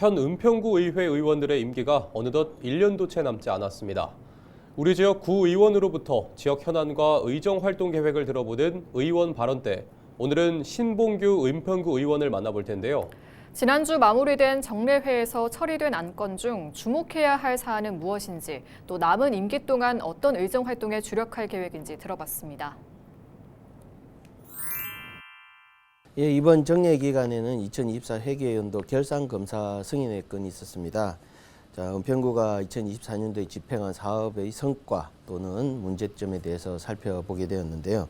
현 은평구 의회 의원들의 임기가 어느덧 1년도 채 남지 않았습니다. 우리 지역 구의원으로부터 지역 현안과 의정 활동 계획을 들어보는 의원 발언 때 오늘은 신봉규 은평구 의원을 만나볼 텐데요. 지난주 마무리된 정례회에서 처리된 안건 중 주목해야 할 사안은 무엇인지, 또 남은 임기 동안 어떤 의정 활동에 주력할 계획인지 들어봤습니다. 예, 이번 정례 기간에는 2024 회계연도 결산검사 승인의 건이 있었습니다. 자, 은평구가 2024년도에 집행한 사업의 성과 또는 문제점에 대해서 살펴보게 되었는데요.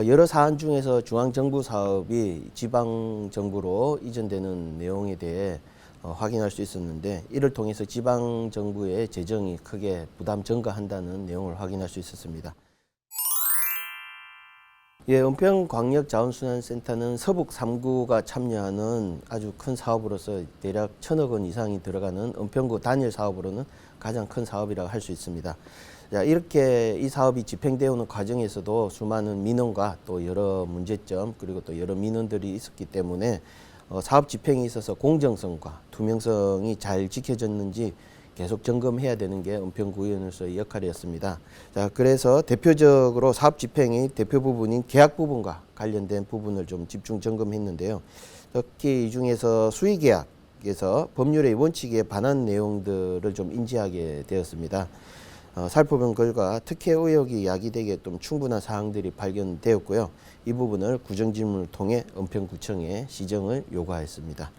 여러 사안 중에서 중앙정부 사업이 지방정부로 이전되는 내용에 대해 확인할 수 있었는데, 이를 통해서 지방정부의 재정이 크게 부담 증가한다는 내용을 확인할 수 있었습니다. 예, 은평광역자원순환센터는 서북 3구가 참여하는 아주 큰 사업으로서 대략 1,000억 원 이상이 들어가는 은평구 단일 사업으로는 가장 큰 사업이라고 할 수 있습니다. 자, 이렇게 이 사업이 집행되어 오는 과정에서도 수많은 민원과 또 여러 문제점 그리고 또 여러 민원들이 있었기 때문에 사업 집행에 있어서 공정성과 투명성이 잘 지켜졌는지 계속 점검해야 되는 게 은평구의원으로서의 역할이었습니다. 자, 그래서 대표적으로 사업 집행의 대표 부분인 계약 부분과 관련된 부분을 좀 집중 점검했는데요. 특히 이 중에서 수의계약에서 법률의 원칙에 반한 내용들을 좀 인지하게 되었습니다. 살펴본 결과 특혜 의혹이 야기되게 좀 충분한 사항들이 발견되었고요. 이 부분을 구정질문을 통해 은평구청에 시정을 요구하였습니다.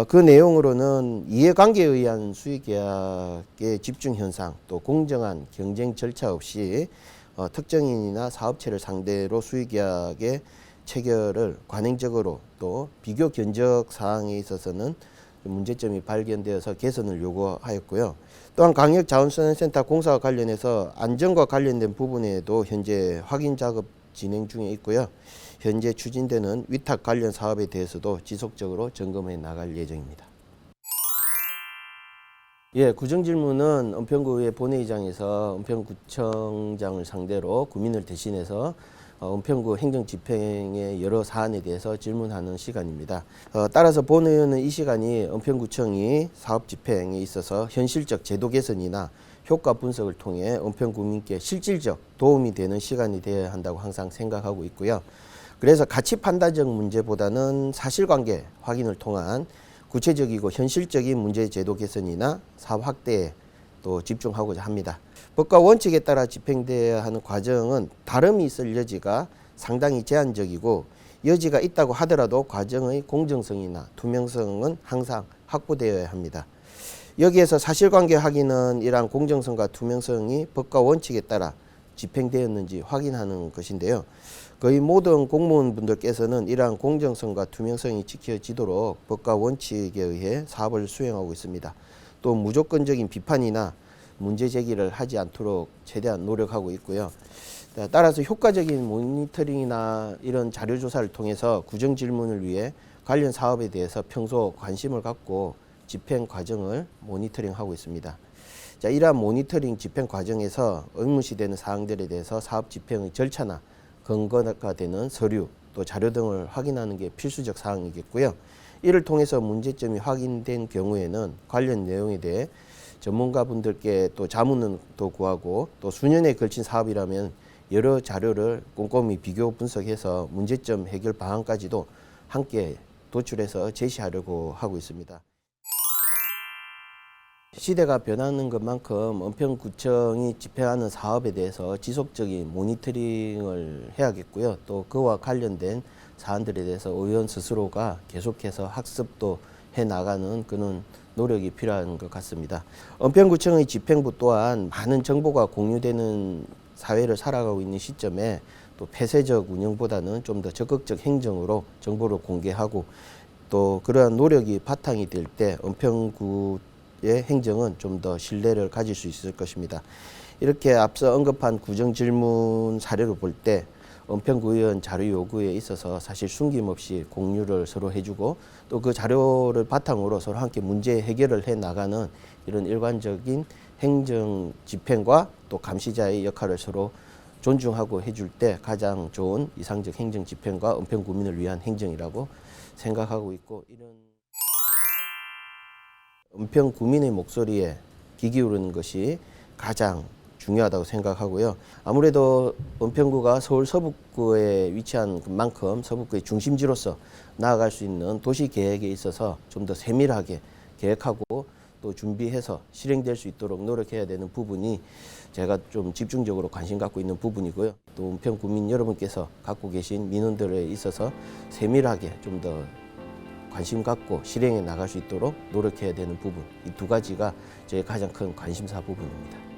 그 내용으로는 이해관계에 의한 수의계약의 집중 현상, 또 공정한 경쟁 절차 없이 특정인이나 사업체를 상대로 수의계약의 체결을 관행적으로 또 비교 견적 사항에 있어서는 문제점이 발견되어서 개선을 요구하였고요. 또한 광역자원순환센터 공사와 관련해서 안전과 관련된 부분에도 현재 확인 작업 진행 중에 있고요. 현재 추진되는 위탁 관련 사업에 대해서도 지속적으로 점검해 나갈 예정입니다. 예, 구정질문은 은평구의 본회의장에서 은평구청장을 상대로 구민을 대신해서 은평구 행정집행의 여러 사안에 대해서 질문하는 시간입니다. 따라서 본의원은 이 시간이 은평구청이 사업집행에 있어서 현실적 제도 개선이나 효과 분석을 통해 은평구민께 실질적 도움이 되는 시간이 되어야 한다고 항상 생각하고 있고요. 그래서 가치 판단적 문제보다는 사실관계 확인을 통한 구체적이고 현실적인 문제 제도 개선이나 사업 확대에 또 집중하고자 합니다. 법과 원칙에 따라 집행되어야 하는 과정은 다름이 있을 여지가 상당히 제한적이고, 여지가 있다고 하더라도 과정의 공정성이나 투명성은 항상 확보되어야 합니다. 여기에서 사실관계 확인은 이러한 공정성과 투명성이 법과 원칙에 따라 집행되었는지 확인하는 것인데요. 거의 모든 공무원분들께서는 이러한 공정성과 투명성이 지켜지도록 법과 원칙에 의해 사업을 수행하고 있습니다. 또 무조건적인 비판이나 문제 제기를 하지 않도록 최대한 노력하고 있고요. 따라서 효과적인 모니터링이나 이런 자료 조사를 통해서 구정 질문을 위해 관련 사업에 대해서 평소 관심을 갖고 집행 과정을 모니터링하고 있습니다. 자, 이러한 모니터링 집행 과정에서 의문시되는 사항들에 대해서 사업 집행의 절차나 근거가 되는 서류 또 자료 등을 확인하는 게 필수적 사항이겠고요. 이를 통해서 문제점이 확인된 경우에는 관련 내용에 대해 전문가분들께 또 자문을 또 구하고, 또 수년에 걸친 사업이라면 여러 자료를 꼼꼼히 비교 분석해서 문제점 해결 방안까지도 함께 도출해서 제시하려고 하고 있습니다. 시대가 변하는 것만큼 은평구청이 집행하는 사업에 대해서 지속적인 모니터링을 해야겠고요. 또 그와 관련된 사안들에 대해서 의원 스스로가 계속해서 학습도 해나가는 그런 노력이 필요한 것 같습니다. 은평구청의 집행부 또한 많은 정보가 공유되는 사회를 살아가고 있는 시점에 또 폐쇄적 운영보다는 좀 더 적극적 행정으로 정보를 공개하고, 또 그러한 노력이 바탕이 될 때 은평구의 행정은 좀 더 신뢰를 가질 수 있을 것입니다. 이렇게 앞서 언급한 구정질문 사례를 볼 때 은평구의원 자료 요구에 있어서 사실 숨김없이 공유를 서로 해주고, 또 그 자료를 바탕으로 서로 함께 문제 해결을 해 나가는 이런 일관적인 행정 집행과 또 감시자의 역할을 서로 존중하고 해줄 때 가장 좋은 이상적 행정 집행과 은평구민을 위한 행정이라고 생각하고 있고, 이런 은평 구민의 목소리에 귀 기울이는 것이 가장 중요하다고 생각하고요. 아무래도 은평구가 서울 서북구에 위치한 만큼 서북구의 중심지로서 나아갈 수 있는 도시 계획에 있어서 좀 더 세밀하게 계획하고 또 준비해서 실행될 수 있도록 노력해야 되는 부분이 제가 좀 집중적으로 관심 갖고 있는 부분이고요. 또 은평 구민 여러분께서 갖고 계신 민원들에 있어서 세밀하게 좀 더 관심 갖고 실행해 나갈 수 있도록 노력해야 되는 부분, 이 두 가지가 제 가장 큰 관심사 부분입니다.